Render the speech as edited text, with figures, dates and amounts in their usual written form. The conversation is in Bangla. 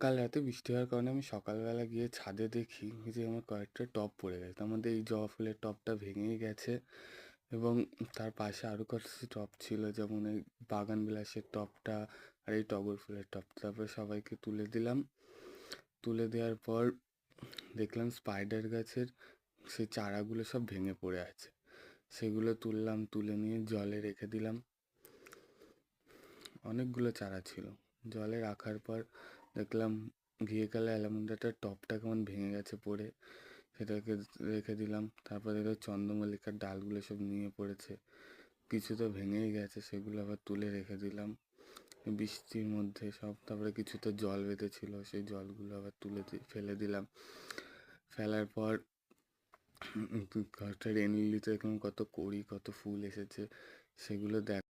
কাল রাতে বৃষ্টি হওয়ার কারণে আমি সকালবেলা গিয়ে ছাদে দেখি যে আমার কয়েকটা টব পড়ে গেছে। তার মধ্যে এই জবা ফুলের টবটা ভেঙেই গেছে এবং তার পাশে আরও কয়েকটা টব ছিল, যেমন এই বাগান বিলাসের টবটা আর এই টগর ফুলের টবটা। তারপরে সবাইকে তুলে দিলাম। তুলে দেওয়ার পর দেখলাম স্পাইডার গাছের সেই চারাগুলো সব ভেঙে পড়ে আছে। সেগুলো তুললাম, তুলে নিয়ে জলে রেখে দিলাম। অনেকগুলো চারা ছিল। জলে রাখার পর দেখলাম ঘিয়ে কালা অ্যালামুন্ডাটার টবটা কেমন ভেঙে গেছে পড়ে, সেটাকে রেখে দিলাম। তারপর দেখলাম চন্দ্রমল্লিকার ডালগুলো সব নিয়ে পড়েছে, কিছু তো ভেঙেই গেছে, সেগুলো আবার তুলে রেখে দিলাম বৃষ্টির মধ্যে সব। তারপরে কিছু তো জল বেঁধেছিল, সেই জলগুলো আবার ফেলে দিলাম। ফেলার পর কয়েকটা রেন লিলিতে দেখলাম কত কড়ি, কত ফুল এসেছে, সেগুলো দেখ